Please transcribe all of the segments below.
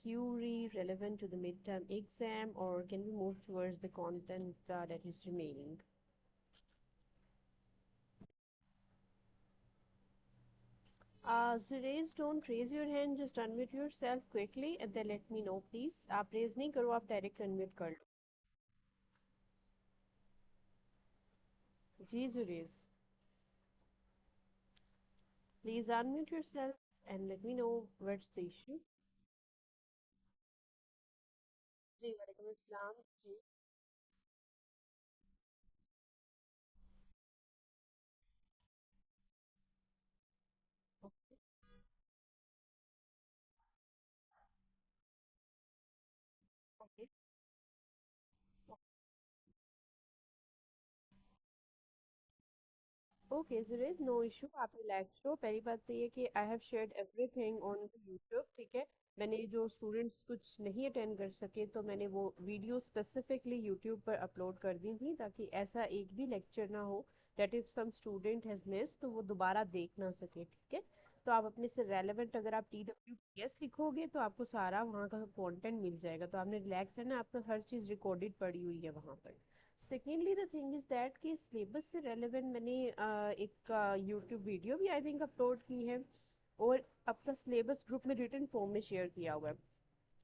query relevant to the midterm exam, or can we move towards the content that is remaining? Suresh, don't raise your hand, just unmute yourself quickly and then let me know, please. आप raise नहीं करो, आप direct unmute कर लो. जी Suresh, please unmute yourself and let me know what's the issue. जी वालेकुम अस्सलाम जी. Okay okay Suresh, no issue, आप रिलैक्स हो. पहली बात तो ये कि I have shared everything on YouTube, ठीक है. मैंने जो स्टूडेंट्स कुछ नहीं अटेंड कर सके तो मैंने वो वीडियो स्पेसिफिकली यूट्यूब पर अपलोड कर दी थी, ताकि ऐसा एक भी लेक्चर ना हो that if some student has miss तो वो दोबारा देख ना सके, ठीक है. तो आप अपने से रेलेवेंट, अगर आप TWPS लिखोगे तो आपको सारा वहाँ का कंटेंट मिल जाएगा. तो आपने रिलैक्स रहना, आपको हर चीज़ रिकॉर्डेड पड़ी हुई है वहाँ पर. Secondly the thing is that कि सिलेबस से रेलेवेंट मैंने एक यूट्यूब वीडियो भी आई थिंक अपलोड की है, और आपका सिलेबस ग्रुप में रिटन फॉर्म में शेयर किया हुआ है.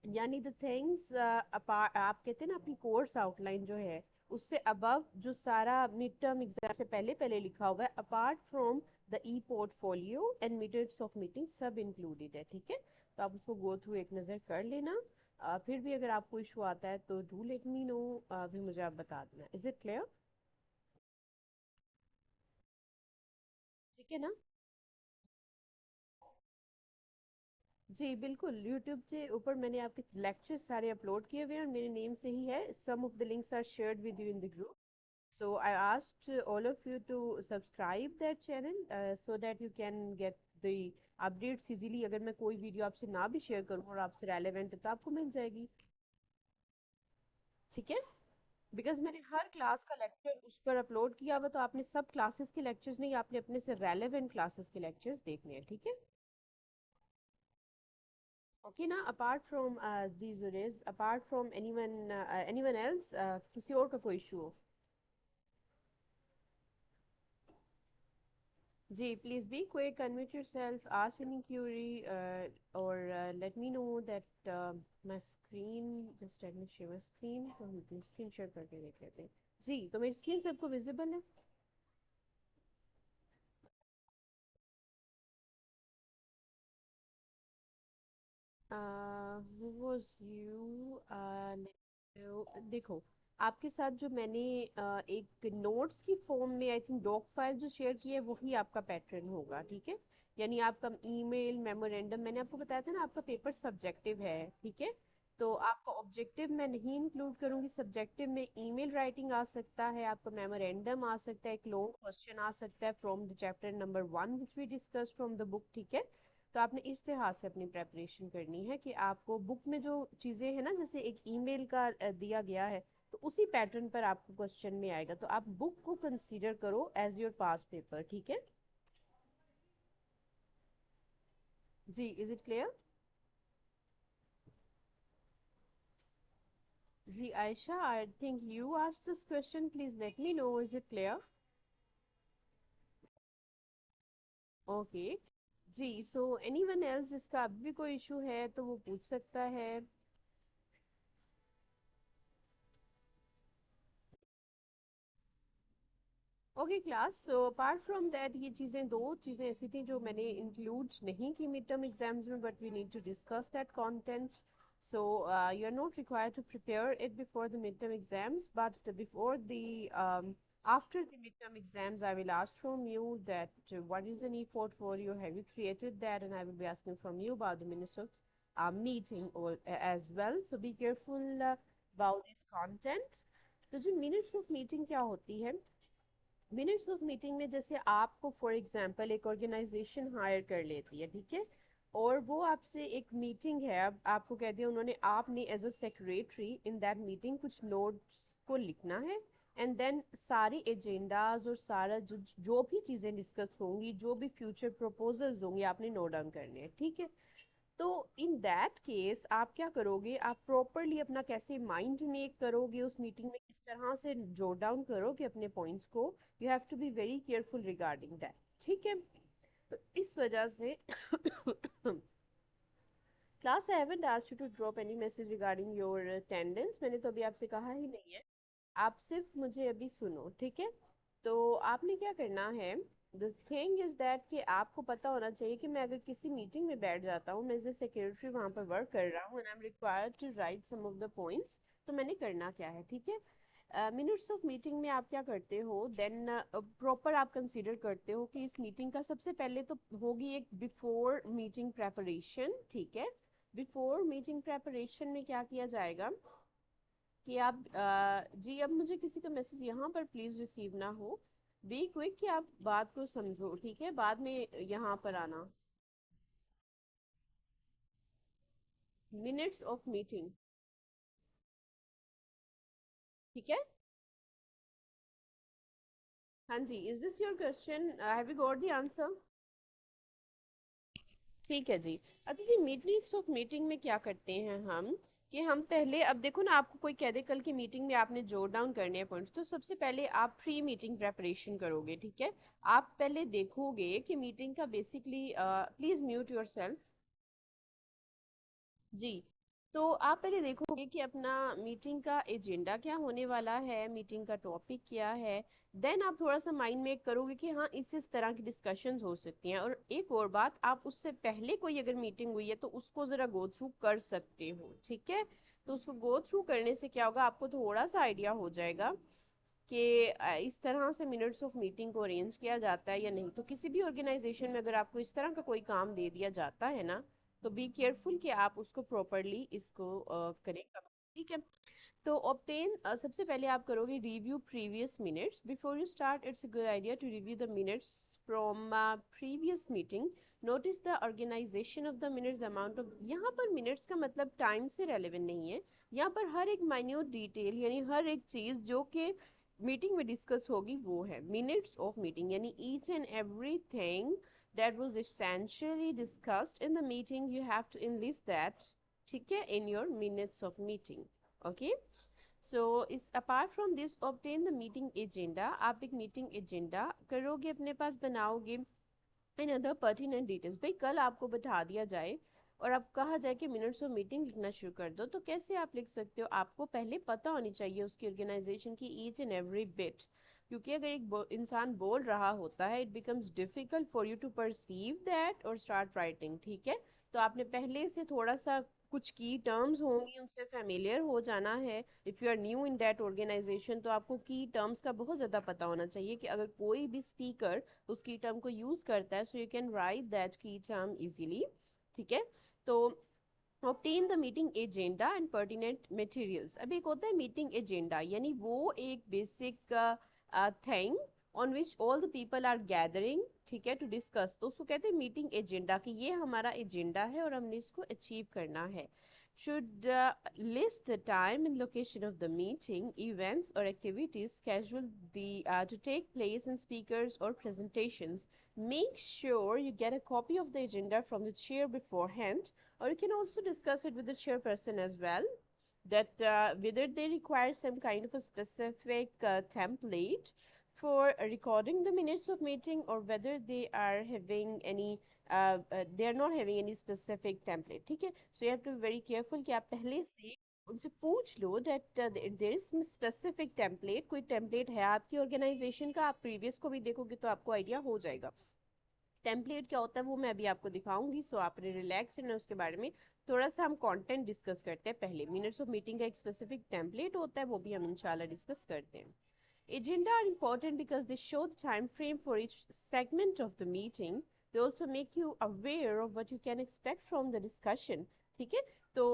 यानी द थिंग्स आप कहते हैं ना, अपनी कोर्स आउटलाइन जो है उससे अबव जो सारा मिड टर्म एग्जाम से पहले पहले लिखा हुआ है, apart from the E portfolio and minutes of meeting, सब इंक्लूडेड है, ठीक है. तो आप उसको गो थ्रू एक नज़र कर लेना. फिर भी अगर आपको इशू आता है तो डू लेट मी नो, फिर मुझे आप बता देना. Is it clear? ठीक है ना? जी बिल्कुल, यूट्यूब से ऊपर मैंने आपके लेक्चर्स सारे अपलोड किए हुए हैं और मेरे नेम से ही है. Some of the links are shared with you in the group. So I asked all of you to subscribe that channel so that you can get the updates easily. अगर मैं कोई वीडियो आपसे ना भी share करूँ और आपसे relevant है तो आपको मिल जाएगी, ठीक है. बिकॉज मैंने हर क्लास का लेक्चर उस पर अपलोड किया हुआ, तो आपने सब क्लासेस के लेक्चर्स नहीं, आपने अपने से रेलेवेंट क्लासेस के लेक्चर्स देखने हैं, ठीक है. ओके ना, apart from these raise, apart from anyone else, किसी और का कोई इशू हो? Ji, please be quick, unmute yourself, ask any query, or let me know that my screen, just let me share my screen, तो हम screen share करके देख लेते हैं. जी, तो मेरी screen सबको visible है? Who was you? देखो, आपके साथ जो मैंने एक नोट्स की फॉर्म में आई थिंक डॉक फाइल जो शेयर की है वही आपका पैटर्न होगा, ठीक है. यानी आपका ईमेल मेमोरेंडम, मैंने आपको बताया था ना आपका पेपर सब्जेक्टिव है, ठीक है. तो आपका ऑब्जेक्टिव मैं नहीं इंक्लूड करूंगी. सब्जेक्टिव में ईमेल राइटिंग आ सकता है, आपका मेमोरेंडम आ सकता है, एक लॉन्ग क्वेश्चन आ सकता है from the chapter number 1 which we discussed from the book, ठीक है. तो आपने इस लिहाज से अपनी प्रेपरेशन करनी है कि आपको बुक में जो चीज़ें हैं ना, जैसे एक ईमेल का दिया गया है, तो उसी पैटर्न पर आपको क्वेश्चन में आएगा. तो आप बुक को कंसीडर करो एज योर पास पेपर, ठीक है. जी, इज इट क्लियर? जी Ayesha, I think you asked this question, please let me know, is it clear? Okay. जी, सो एनीवन एल्स जिसका अभी भी कोई इशू है तो वो पूछ सकता है. Okay class, so apart from that, ये चीज़ें, दो चीज़ें ऐसी थी जो मैंने इंक्लूड नहीं की मिड टर्म एग्जाम्स में, but we need to discuss that content. So you are not required to prepare it before the midterm exams, but before the after the midterm exams, I will ask from you that what is an e-portfolio? Have you created that? And I will be asking from you about the minutes of meeting or as well. So be careful about this content. तो जो minutes of meeting क्या होती है? Minutes of meeting में जैसे आपको for example एक organisation higher कर लेती है, ठीक है. और वो आपसे एक मीटिंग है, अब आपको कह दिया उन्होंने, आपने as a secretary in that meeting कुछ नोट्स को लिखना है. एंड देन सारी एजेंडाज और सारा जो भी चीज़ें डिस्कस होंगी, जो भी फ्यूचर प्रपोजल्स होंगे, आपने नोट डाउन करने हैं, ठीक है. तो इन दैट केस आप क्या करोगे, आप प्रॉपरली अपना कैसे माइंड मेक करोगे, उस मीटिंग में किस तरह से जोट डाउन करोगे अपने पॉइंट्स को, you have to be very careful regarding that, ठीक है। तो इस वजह से class I haven't asked you to drop any message regarding your attendance, मैंने तो अभी आपसे कहा ही नहीं है, आप सिर्फ मुझे अभी सुनो, ठीक है। तो आपने क्या करना है, द थिंग इज दैट कि आपको पता होना चाहिए कि मैं अगर किसी मीटिंग में बैठ जाता हूँ, मैं एज ए सेक्रेटरी वहां पर वर्क कर रहा हूँ and I am required to write some of the points, तो मैंने करना क्या है, ठीक है। मिनट्स ऑफ मीटिंग में आप क्या करते हो, देन प्रॉपर आप कंसीडर करते हो कि इस मीटिंग का सबसे पहले तो होगी एक बिफोर मीटिंग प्रेपरेशन, ठीक है। बिफोर मीटिंग प्रेपरेशन में क्या किया जाएगा कि आप जी अब मुझे किसी का मैसेज यहाँ पर प्लीज रिसीव ना हो, बी क्विक कि आप बात को समझो, ठीक है, बाद में यहाँ पर आना। मिनट्स ऑफ मीटिंग, ठीक है। हाँ जी, is this your question, have you got the answer? ठीक है जी। अच्छा जी, मिनट्स ऑफ मीटिंग में क्या करते हैं हम, कि हम पहले, अब देखो ना, आपको कोई कह दे कल की मीटिंग में आपने जोट डाउन करने हैं पॉइंट्स, तो सबसे पहले आप प्री मीटिंग प्रेपरेशन करोगे, ठीक है। आप पहले देखोगे कि मीटिंग का बेसिकली, प्लीज म्यूट योरसेल्फ जी। तो आप पहले देखोगे कि अपना मीटिंग का एजेंडा क्या होने वाला है, मीटिंग का टॉपिक क्या है, देन आप थोड़ा सा माइंड मेक करोगे कि हाँ इस तरह की डिस्कशंस हो सकती हैं। और एक और बात, आप उससे पहले कोई अगर मीटिंग हुई है तो उसको जरा गो थ्रू कर सकते हो, ठीक है। तो उसको गो थ्रू करने से क्या होगा, आपको थोड़ा सा आइडिया हो जाएगा कि इस तरह से मिनट्स ऑफ मीटिंग को अरेंज किया जाता है या नहीं। तो किसी भी ऑर्गेनाइजेशन में अगर आपको इस तरह का कोई काम दे दिया जाता है ना, तो बी केयरफुल कि आप उसको प्रॉपरली इसको करें, ठीक है। तो ऑब्टेन, सबसे पहले आप करोगे review previous minutes, before you start it's a good idea to review the minutes from previous meeting, notice the organisation of the minutes, the amount of, यहाँ पर मिनट्स का मतलब टाइम से रेलेवेंट नहीं है, यहाँ पर हर एक माइन्यूट डिटेल यानी हर एक चीज जो कि मीटिंग में डिस्कस होगी वो है मिनट्स ऑफ मीटिंग, यानी each and everything that was essentially discussed in the meeting, you have to enlist that, ठीक है, in your minutes of meeting, okay। so is apart from this, obtain the meeting agenda, आप एक meeting agenda करोगे, अपने पास बनाओगे, and other pertinent details, भाई कल आपको बैठा दिया जाए और अब कहा जाए कि मिनट्स ऑफ मीटिंग लिखना शुरू कर दो, तो कैसे आप लिख सकते हो, आपको पहले पता होनी चाहिए उसकी ऑर्गेनाइजेशन की ईच एंड एवरी बिट, क्योंकि अगर एक इंसान बोल रहा होता है, it becomes difficult for you to perceive that और स्टार्ट राइटिंग, ठीक है। तो आपने पहले से थोड़ा सा कुछ की टर्म्स होंगी उनसे फेमिलियर हो जाना है, if you are new in that organisation, तो आपको की टर्म्स का बहुत ज़्यादा पता होना चाहिए कि अगर कोई भी स्पीकर उस की टर्म को यूज करता है, so you can write that की टर्म इजीली, ठीक है। तो obtain the meeting agenda and pertinent materials, अब एक होता है मीटिंग एजेंडा, यानी वो एक basic thing on which all the people are gathering, ठीक है, टू डिस्कस, तो उसको कहते हैं मीटिंग एजेंडा, कि ये हमारा एजेंडा है और हमने इसको अचीव करना है। should list the time and location of the meeting, events or activities scheduled to take place in speakers or presentations. Make sure you get a copy of the agenda from the chair beforehand, or you can also discuss it with the chairperson as well, that whether they require some kind of a specific template for recording the minutes of meeting, or whether they are having any they are not having any specific template, ठीक है। so you have to be very careful कि आप पहले से उनसे पूछ लो that there is specific template, कोई template है आपकी ऑर्गेनाइजेशन का, आप प्रीवियस को भी देखोगे तो आपको आइडिया हो जाएगा टेम्पलेट क्या होता है, वो मैं अभी आपको दिखाऊंगी। सो आपने रिलैक्स रहना उसके बारे में, थोड़ा सा हम कंटेंट डिस्कस करते हैं पहले। मिनट्स ऑफ मीटिंग का एक स्पेसिफिक टेम्पलेट होता है, वो भी हम इंशाल्लाह डिस्कस करते हैं। Agenda are important because they show the time frame for each segment of the meeting. They also make you aware of what you can expect from the discussion. ठीक है। तो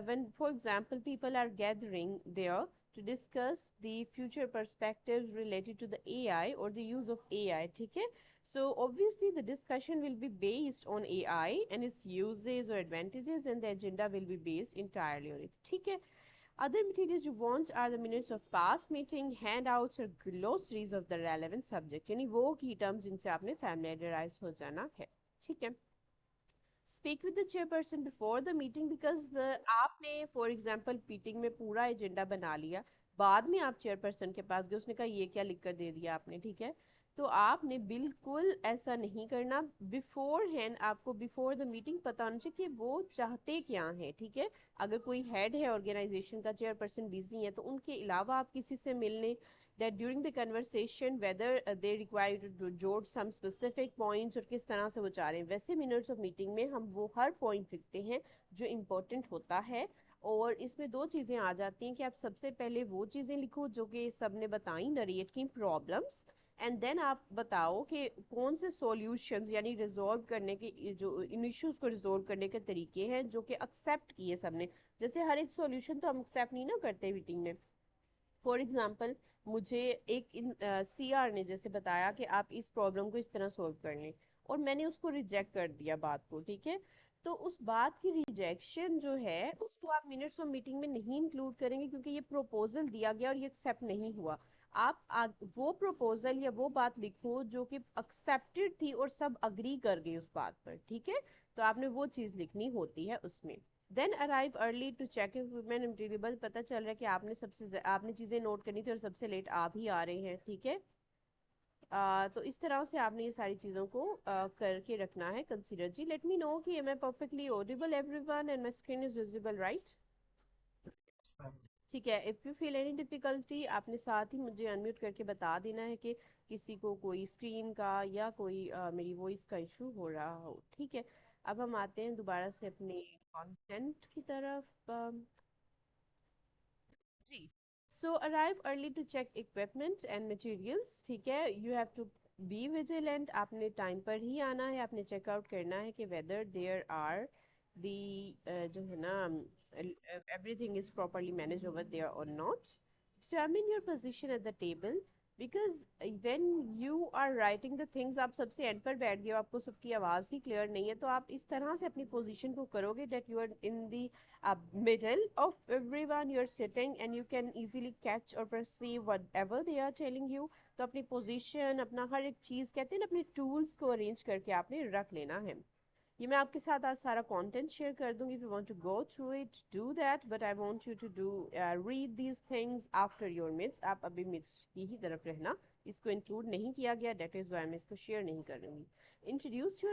when for example people are gathering there to discuss the future perspectives related to the AI or the use of AI, ठीक है। So obviously the discussion will be based on AI and its uses or advantages, and the agenda will be based entirely on it, ठीक है। Other materials you want are the minutes of past meeting, handouts or glossaries of the relevant subject, यानी वो की terms जिनसे आपने familiarize हो जाना है, ठीक है। Speak with the chairperson before the meeting, because आपने फॉर एग्जांपल मीटिंग में पूरा एजेंडा बना लिया, बाद में आप चेयरपर्सन के पास गए, उसने कहा ये क्या लिख कर दे दिया आपने, ठीक है, तो आपने बिल्कुल ऐसा नहीं करना। बिफोर हैंड आपको बिफोर द मीटिंग पता होना चाहिए कि वो चाहते क्या है, ठीक है। अगर कोई हेड है ऑर्गेनाइजेशन का, चेयरपर्सन बिजी है, तो उनके अलावा आप किसी से मिलने, that during the conversation whether they require to jot some specific points और किस तरह से वो चाह रहे हैं। वैसे मिनट्स ऑफ मीटिंग में हम वो हर पॉइंट लिखते हैं जो इम्पोर्टेंट होता है, और इसमें दो चीज़ें आ जाती हैं कि आप सबसे पहले वो चीज़ें लिखो जो कि सबने बताई, नरेट की प्रॉब्लम्स, एंड देन आप बताओ कि कौन से सॉल्यूशंस यानी रिजॉल्व करने के जो इन इश्यूज को रिजॉल्व करने के तरीके हैं जो कि एक्सेप्ट किए सबने। जैसे हर एक सॉल्यूशन तो हम एक्सेप्ट नहीं ना करते मीटिंग में। फॉर एग्जाम्पल मुझे एक सीआर ने जैसे बताया कि आप इस प्रॉब्लम को इस तरह सॉल्व कर लें, और मैंने उसको रिजेक्ट कर दिया बात को, ठीक है, तो उस बात की रिजेक्शन जो है उसको आप मिनट्स ऑफ मीटिंग में नहीं इंक्लूड करेंगे, क्योंकि ये प्रपोजल दिया गया और ये एक्सेप्ट नहीं हुआ। आप वो प्रपोजल या वो बात लिखो जो कि एक्सेप्टेड थी और सब अग्री कर गए उस बात पर, ठीक है, तो आपने वो चीज लिखनी होती है उसमें। Then arrive early to check equipment material, पता चल रहा है कि आपने चीजें नोट करनी थी और सबसे लेट आप ही आ रहे हैं, ठीक है। तो इस तरह से आपने ये सारी चीज़ों को करके रखना है कंसीडर। जी लेट मी नो कि am I perfectly audible everyone and my screen is visible, right? ठीक है, if you feel any difficulty आपने साथ ही मुझे अनम्यूट करके बता देना है कि किसी को कोई स्क्रीन का या कोई मेरी वॉइस का इशू हो रहा हो, ठीक है। अब हम आते हैं दोबारा से अपने कंटेंट की तरफ। जी, so arrive early to check equipment and materials, ठीक है, you have to be vigilant, आपने टाइम पर ही आना है, आपने चेकआउट करना है कि वेदर देयर आर दी जो है ना everything is properly managed over there or not. Determine your position at the table, because when you are writing the things, आप सबसे एंड पर बैठ गए हो, आपको सबकी आवाज़ ही क्लियर नहीं है, तो आप इस तरह से अपनी पोजीशन को करोगे that you are in the middle of everyone, you are sitting and you can easily catch or perceive whatever they are telling you। तो अपनी पोजीशन, अपना हर एक चीज़, कहते हैं ना, अपने टूल्स को अरेंज करके आपने रख लेना है। ये मैं आपके साथ आज सारा कंटेंट शेयर कर दूंगी, if you want to go through it do that, but I want you to do read these things after your midst। आप अभी midst की ही तरफ रहना, इसको इंक्लूड नहीं किया गया, that is why मैं इसको शेयर नहीं कर रही। इंट्रोड्यूस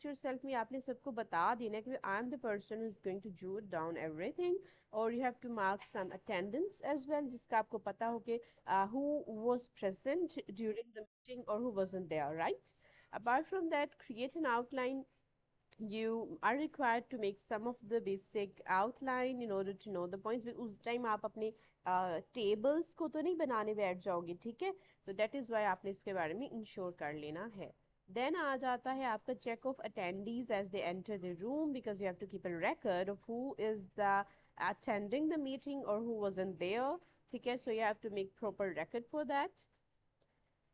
योर सेल्फ में आपने सबको बता देना है कि I am the person who is going to jot down everything, और you have to mark some attendance as well, जिसका आपको पता हो कि who was present during the meeting or who wasn't there, right? Apart from that, create an outline। You are required to make some of the basic outline in order to know the points। उस time आप अपने tables को तो नहीं बनाने बैठ जाओगे, ठीक है, तो दैट इज वाई आपने इसके बारे में इंश्योर कर लेना है। देन आ जाता है आपका check of attendees as they enter the room, because you have to keep a record of who is the attending the meeting or who wasn't there, ठीक है, so you have to make proper record for that।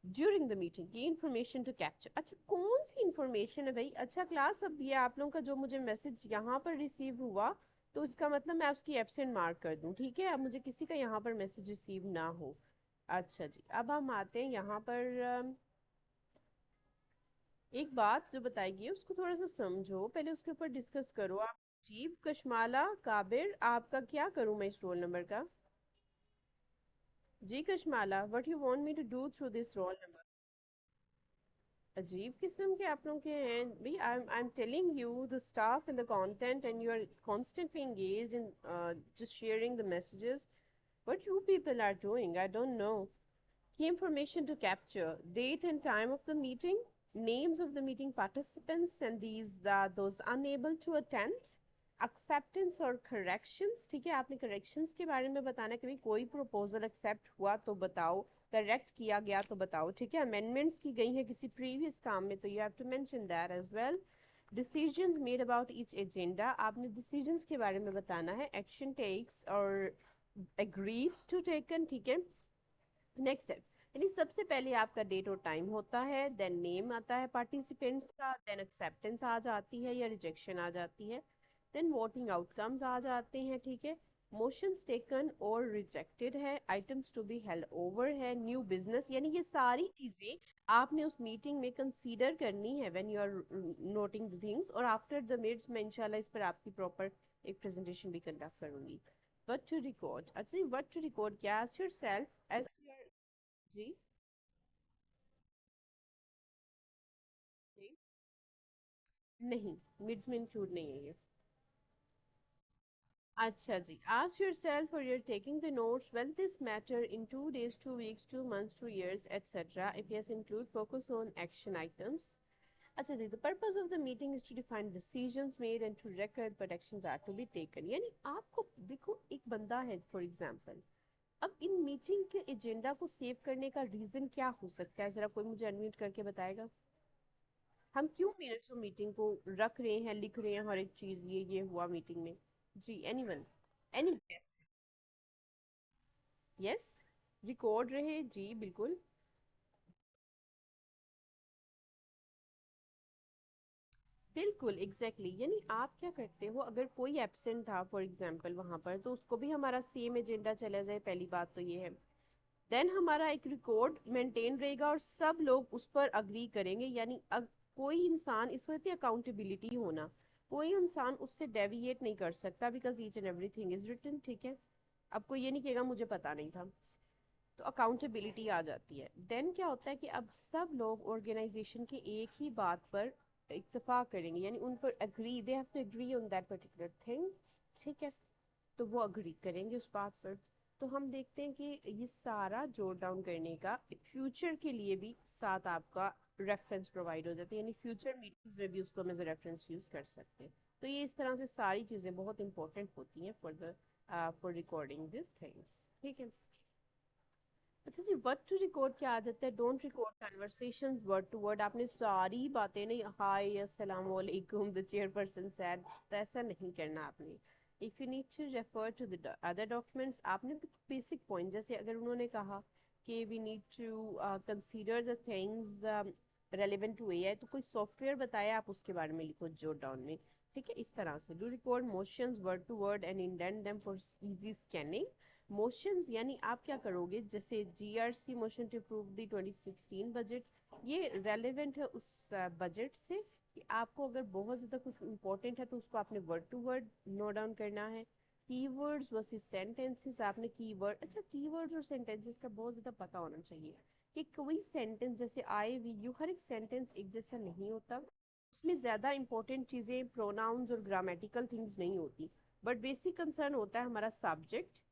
During the meeting ये information to capture, अच्छा कौन सी information है भाई? अच्छा class, अब ये आप लोगों का जो मुझे मैसेज यहाँ पर रिसीव हुआ, तो इसका मतलब मैं उसकी एब्सेंट मार्क कर दूँ, ठीक है, अब मुझे किसी का यहाँ पर मैसेज रिसीव ना हो। अच्छा जी, अब हम आते हैं यहाँ पर एक बात जो बताएगी उसको थोड़ा सा समझो, पहले उसके ऊपर डिस्कस करो आप। जीव, कशमाला, काबिर, आपका क्या करूँ मैं इस रोल नंबर का? जी Kashmala, what you want me to do through this roll number? अजीब किस्म के आप लोग के हैं भाई। I'm telling you the stuff and the content and you are constantly engaged in just sharing the messages। What you people are doing, I don't know। Key information to capture: date and time of the meeting, names of the meeting participants and those unable to attend, acceptance और corrections, ठीक है, आपने corrections के बारे में बताना है कि भाई कोई proposal accept हुआ तो बताओ, correct किया गया तो बताओ, ठीक है, amendments की गई है किसी previous काम में तो you have to mention that as well। decisions made about each agenda, आपने decisions के बारे में बताना है, action takes और agreed to taken, ठीक है। नेक्स्ट है, यानी सबसे पहले आपका डेट और टाइम होता है, देन नेम आता है पार्टिसिपेंट्स का, देन एक्सेप्टेंस आ जाती है या रिजेक्शन आ जाती है, देन वोटिंग आउटकम्स आ जाते हैं, ठीक है। मोशंस टेकन और रिजेक्टेड है, items to be held over है, न्यू बिजनेस, यानी ये सारी चीजें आपने उस मीटिंग में कंसीडर करनी है when you are noting the things. और आफ्टर द मिड्स मैं इंशाल्लाह इस पर आपकी प्रॉपर एक प्रेजेंटेशन भी कंडक्ट करूंगी। व्हाट टू रिकॉर्ड, अच्छा व्हाट टू रिकॉर्ड क्या, आस्क योरसेल्फ एज जी जी नहीं, मिड्स में इंक्लूड नहीं है ये। अच्छा जी, ask yourself or you're taking the notes, will this matter in 2 days, 2 weeks, 2 months, 2 years, etc. If yes, include focus on action items. अच्छा जी, the purpose of the meeting is to define decisions made and to record but actions are to be taken। यानी आपको देखो, एक बंदा है for example, अब in meeting के agenda को सेव करने का रीजन क्या हो सकता है, जरा कोई मुझे अनम्यूट करके बताएगा। हम क्यों मिनट्स ऑफ मीटिंग को रख रहे हैं, लिख रहे हैं हर एक चीज, ये हुआ मीटिंग में। जी anyone, any guess. Yes, record रहे जी बिल्कुल। बिल्कुल एग्जैक्टली exactly। यानी आप क्या करते हो, अगर कोई एब्सेंट था फॉर एग्जांपल वहां पर, तो उसको भी हमारा सेम एजेंडा चला जाए, पहली बात तो ये है। देन हमारा एक रिकॉर्ड मेंटेन रहेगा और सब लोग उस पर अग्री करेंगे, यानी कोई इंसान, इस वजह से अकाउंटेबिलिटी होना, कोई इंसान उससे डेविएट नहीं कर सकता, because each and everything is written, ठीक है। अब कोई ये नहीं कहेगा मुझे पता नहीं था, तो अकाउंटेबिलिटी आ जाती है। देन क्या होता है कि अब सब लोग ऑर्गेनाइजेशन के एक ही बात पर इत्तेफाक करेंगे, यानी उन पर agree, they have to agree on that particular thing, ठीक है। तो वो अग्री करेंगे उस बात पर। तो हम देखते हैं कि ये सारा जोट डाउन करने का फ्यूचर के लिए भी साथ आपका रेफरेंस प्रोवाइड हो जाती है, यानी फ्यूचर मीटिंग्स में भी उसको हम एज अ रेफरेंस यूज कर सकते हैं। तो ये इस तरह से सारी चीज़ें बहुत इंपॉर्टेंट होती हैं फॉर रिकॉर्डिंग दिस थिंग्स, ठीक है। अच्छा जी, वर्ड टू रिकॉर्ड क्या आदत है, don't record conversations word to word. आपने सारी बातें नहीं, हाय अस्सलाम वालेकुम द चेयरपर्सन सेड, तो ऐसा नहीं करना आपने। If you need to refer to the other documents, आपने बेसिक पॉइंट, जैसे अगर उन्होंने कहा कि we need to consider the things relevant to AI, तो कोई सॉफ्टवेयर बताया, आप उसके बारे में लिखो जोट डाउन में, ठीक है। इस तरह से do record motions word to word and indent them for easy scanning. Motions यानी आप क्या करोगे, जैसे GRC motion to approve the 2016 budget, ये रेलेवेंट है उस बजट से, कि आपको अगर बहुत ज़्यादा कुछ इंपॉर्टेंट है तो उसको आपने word to word note down करना है। कीवर्ड्स वर्सेस सेंटेंसेस, आपने कीवर्ड, अच्छा कीवर्ड्स और सेंटेंसेस का बहुत ज़्यादा पता होना चाहिए कि कोई सेंटेंस, जैसे आई वी यू, हर एक सेंटेंस एक जैसा नहीं होता, उसमें ज़्यादा इंपॉर्टेंट चीज़ें प्रोनाउंस और ग्रामेटिकल थिंग्स नहीं होती, बट बेसिक कंसर्न होता है हमारा सब्जेक्ट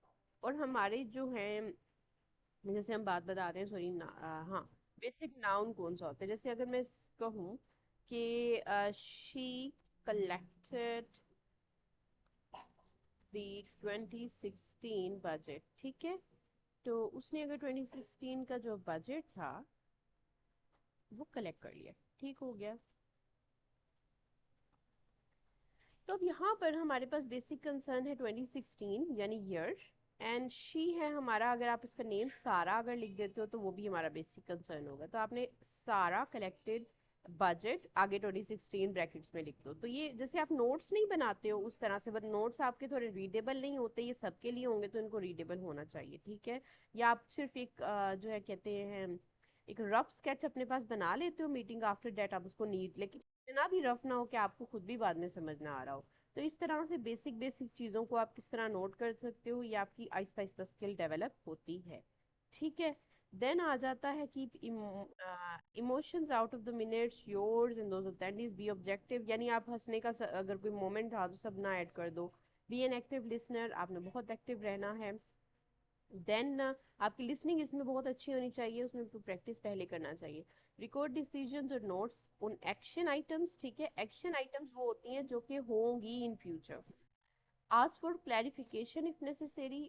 और हमारे जो हैं, जैसे हम बात बता रहे हैं, सॉरी हाँ, बेसिक नाउन कौन सा होता है। जैसे अगर मैं कहूँ कि शी कलेक्टेड द 2016 बजट, ठीक है, तो उसने अगर 2016 का जो बजट था वो कलेक्ट कर लिया, ठीक हो गया। तो अब यहाँ पर हमारे पास बेसिक कंसर्न है 2016 यानी ईयर, एंड शी है हमारा, अगर आप इसका नेम सारा अगर लिख देते हो तो वो भी हमारा बेसिक कंसर्न होगा। तो आपने सारा कलेक्टेड बजट आगे 2016 ब्रैकेट्स में लिख दो। तो ये जैसे आप नोट्स नहीं बनाते हो उस तरह से, बट नोट्स आपके थोड़े रीडेबल नहीं होते, ये सबके लिए होंगे तो इनको रीडेबल होना चाहिए, ठीक है। या आप सिर्फ एक जो है कहते हैं एक रफ स्केच अपने पास बना लेते हो मीटिंग, आफ्टर डेट आप उसको नीट, लेकिन इतना भी रफ ना हो कि आपको खुद भी बाद में समझ ना आ रहा हो। तो इस तरह से बेसिक बेसिक चीज़ों को आप किस तरह नोट कर सकते हो, ये आपकी आहिस्ता आहिस्ता स्किल डेवलप होती है, ठीक है। देन आ जाता है कि emotions out of the minutes yours and those of that is B objective, यानी आप हंसने का अगर कोई मोमेंट था तो सब ना ऐड कर दो। बी एन एक्टिव लिसनर, आपने बहुत एक्टिव रहना है। देन आपकी लिसनिंग इसमें बहुत अच्छी होनी चाहिए, उसमें प्रैक्टिस पहले करना चाहिए। रिकॉर्ड डिसीजंस और नोट्स उन एक्शन आइटम्स, ठीक है। एक्शन आइटम्स वो होती हैं जो कि होंगी in future. Ask for clarification if necessary,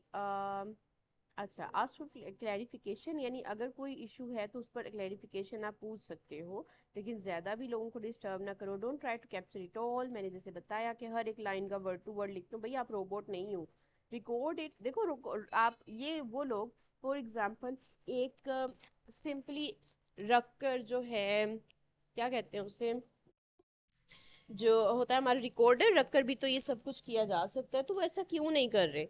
अच्छा आस्क फॉर क्लैरिफिकेशन यानी अगर कोई इशू है तो उस पर क्लैरिफिकेशन आप पूछ सकते हो, लेकिन ज़्यादा भी लोगों को डिस्टर्ब ना करो। Don't try to capture it all, मैंने जैसे बताया कि हर एक लाइन का वर्ड टू वर्ड लिख दो, भाई आप रोबोट नहीं हो। रिकॉर्ड इट, देखो आप ये वो लोग फॉर एग्जांपल एक सिंपली रख कर जो है, क्या कहते हैं उसे, जो होता है हमारा रिकॉर्डर रखकर भी तो ये सब कुछ किया जा सकता है, तो वो ऐसा क्यों नहीं कर रहे।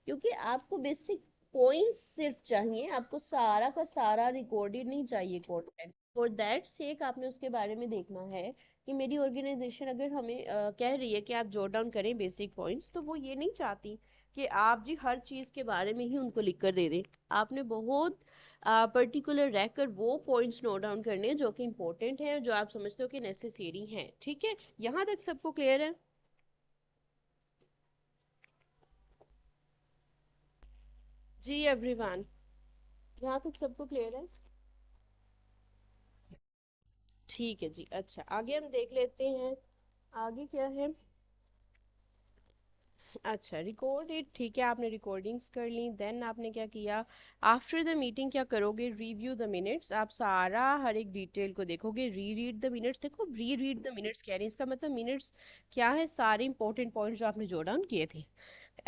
क्योंकि आपको बेसिक पॉइंट्स सिर्फ चाहिए, आपको सारा का सारा रिकॉर्डेड नहीं चाहिए कंटेंट। फॉर दैट सेक आपने उसके बारे में देखना है कि मेरी ऑर्गेनाइजेशन अगर हमें कह रही है कि आप जॉट डाउन करें बेसिक पॉइंट्स, तो वो ये नहीं चाहती कि आप जी हर चीज़ के बारे में ही उनको लिख कर दे दें। आपने बहुत पर्टिकुलर रहकर वो पॉइंट्स नोट डाउन करने हैं जो कि इंपॉर्टेंट हैं, जो आप समझते हो कि नेसेसरी हैं। ठीक है, यहाँ तक सबको क्लियर है? जी एवरीवन, यहाँ तक सबको क्लियर है? ठीक है जी। अच्छा, आगे हम देख लेते हैं। आगे क्या है? अच्छा, रिकॉर्ड इट। ठीक है, आपने रिकॉर्डिंग्स कर ली। देन आपने क्या किया? आफ्टर द मीटिंग क्या करोगे? Review the minutes. आप सारा हर एक डिटेल को देखोगे। री रीड द मिनट्स। देखो, री रीड द मिनट्स कह रही है, इसका मतलब मिनट्स क्या है? सारे इंपॉर्टेंट पॉइंट्स जो आपने जोड़ डाउन किए थे।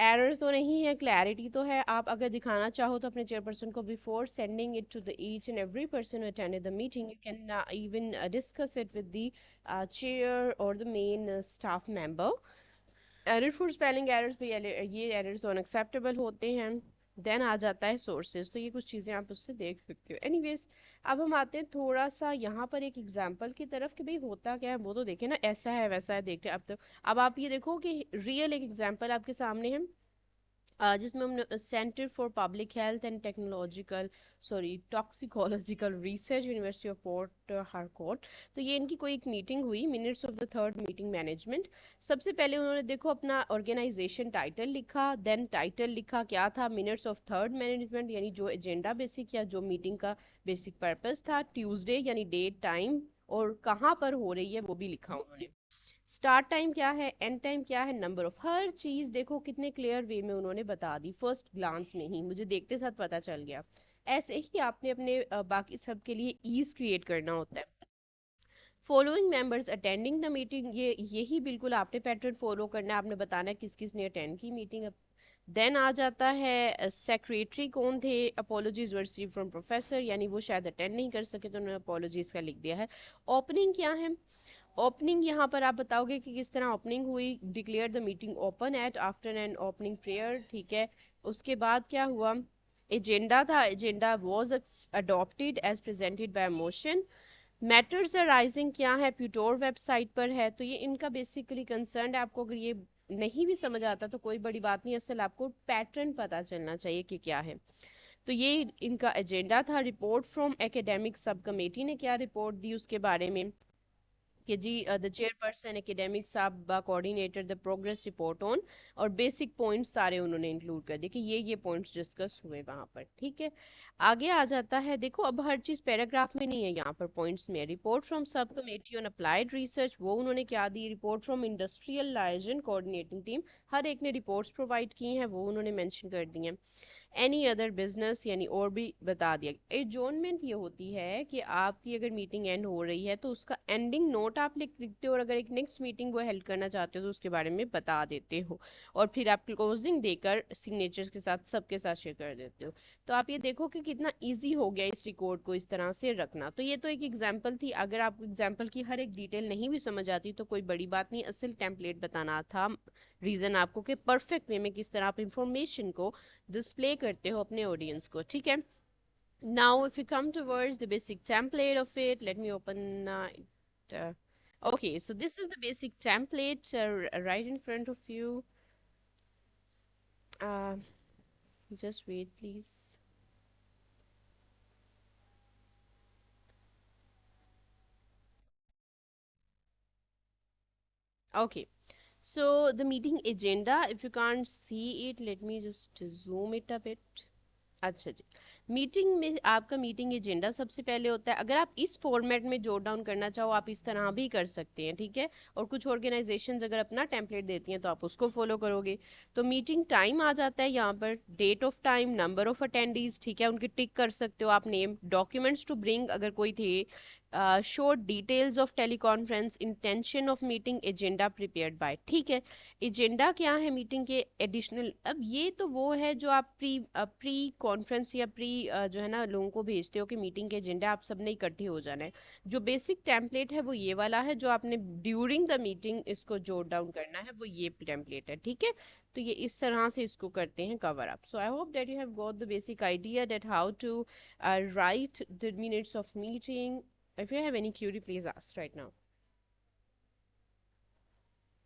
एरर तो नहीं है, क्लैरिटी तो है। आप अगर दिखाना चाहो तो अपने चेयरपर्सन को before sending it to the each and every person who attended the meeting, you can even discuss it with the chair और the main staff member. Error for spelling errors भी, ये एरर्स अनएक्सेप्टेबल होते हैं। Then आ जाता है sources, तो ये कुछ चीज़ें आप उससे देख सकते हो। एनीवेज, अब हम आते हैं थोड़ा सा यहाँ पर एक एग्जांपल की तरफ कि भाई होता क्या है वो तो देखें ना, ऐसा है वैसा है देखते हैं। अब आप ये देखो कि रियल एक एग्जांपल आपके सामने है, जिसमें हम centre for public health and technological toxicological research, university of port Harcourt. तो ये इनकी कोई एक मीटिंग हुई, minutes of the third meeting management. सबसे पहले उन्होंने देखो अपना ऑर्गेनाइजेशन टाइटल लिखा। देन टाइटल लिखा क्या था? मिनट्स ऑफ थर्ड मैनेजमेंट, यानी जो एजेंडा बेसिक या जो मीटिंग का बेसिक पर्पस था। ट्यूसडे यानी डेट टाइम और कहाँ पर हो रही है वो भी लिखा उन्होंने। स्टार्ट टाइम क्या है, एंड टाइम क्या है, नंबर ऑफ, हर चीज देखो कितने क्लियर वे में उन्होंने बता दी। फर्स्ट ग्लांस में ही मुझे देखते साथ पता चल गया। ऐसे ही आपने अपने बाकी सब के लिए ईज क्रिएट करना होता है। Following members attending the meeting, ये यही बिल्कुल आपने पैटर्न फॉलो करना है। आपने बताना है किस किस ने अटेंड की मीटिंग। देन आ जाता है सेक्रेटरी कौन थे। Apologies were received from professor, यानी वो शायद अटेंड नहीं कर सके तो उन्होंने अपोलॉजीज का लिख दिया है। ओपनिंग क्या है? ओपनिंग यहाँ पर आप बताओगे कि किस तरह ओपनिंग हुई। Declare the meeting open at after an opening prayer. ठीक है, उसके बाद क्या हुआ? एजेंडा था, agenda was adopted as presented by motion. Matters arising क्या है? प्यूटोर वेबसाइट पर है। तो ये इनका बेसिकली कंसर्न है। आपको अगर ये नहीं भी समझ आता तो कोई बड़ी बात नहीं, असल आपको पैटर्न पता चलना चाहिए कि क्या है। तो ये इनका एजेंडा था। Report from academic sub committee ने क्या रिपोर्ट दी उसके बारे में कि जी द चेयरपर्सन एकेडमिक साहब coordinator the progress report on, और बेसिक पॉइंट्स सारे उन्होंने इंक्लूड कर दिए कि ये पॉइंट्स डिस्कस हुए वहाँ पर। ठीक है, आगे आ जाता है। देखो अब हर चीज़ पैराग्राफ में नहीं है, यहाँ पर पॉइंट्स में। Report from sub committee on applied research, वो उन्होंने क्या दी? Report from industrial liaison coordinating team, हर एक ने रिपोर्ट्स प्रोवाइड की हैं, वो उन्होंने मेंशन कर दी हैं। एनी अदर बिजनेस, यानी और भी बता दिया। एडजोर्नमेंट ये होती है कि आपकी अगर मीटिंग एंड हो रही है तो उसका एंडिंग नोट आप लिख देते हो, और अगर एक नेक्स्ट मीटिंग वो हेल्ड करना चाहते हो तो उसके बारे में बता देते हो, और फिर आप क्लोजिंग देकर सिग्नेचर्स के साथ सबके साथ शेयर कर देते हो। तो आप ये देखो कि कितना ईजी हो गया इस रिकॉर्ड को इस तरह से रखना। तो ये तो एक एग्जाम्पल थी। अगर आपको एग्जाम्पल की हर एक डिटेल नहीं भी समझ आती तो कोई बड़ी बात नहीं, असल टेम्पलेट बताना था रीज़न आपको कि परफेक्ट वे में किस तरह आप इंफॉर्मेशन को डिस्प्ले करते हो अपने ऑडियंस को। ठीक है, now if you come towards the basic template of it, let me open it. Okay, so this is the basic template right in front of you. uh, just wait please. Okay, so the meeting agenda, if you can't see it, let me just zoom it a bit. अच्छा जी, meeting में आपका meeting agenda सबसे पहले होता है। अगर आप इस फॉर्मेट में जोट डाउन करना चाहो आप इस तरह भी कर सकते हैं। ठीक है, और कुछ ऑर्गेनाइजेशंस अगर अपना टेम्पलेट देती हैं तो आप उसको फॉलो करोगे। तो मीटिंग टाइम आ जाता है यहाँ पर, date of time, number of attendees. ठीक है, उनके टिक कर सकते हो आप नेम। डॉक्यूमेंट्स टू ब्रिंग, अगर कोई थे show details of teleconference, intention of meeting, agenda prepared by. ठीक है, एजेंडा क्या है मीटिंग के एडिशनल, अब ये तो वो है जो आप प्री कॉन्फ्रेंस या प्री जो है ना लोगों को भेजते हो कि मीटिंग के एजेंडा आप सबने इकट्ठे हो जाना है। जो बेसिक टेम्पलेट है वो ये वाला है, जो आपने ड्यूरिंग द मीटिंग इसको जोट डाउन करना है, वो ये टेम्पलेट है। ठीक है, तो ये इस तरह से इसको करते हैं cover up. So I hope that you have got the basic idea that how to write the minutes of meeting. If you have any query, please ask right now.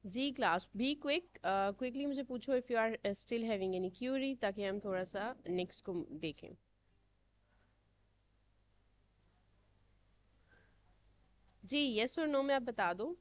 जी क्लास बी क्विक, क्विकली मुझे पूछो if you are still having any query, ताकि हम थोड़ा सा next को देखें। जी yes और नो में आप बता दो।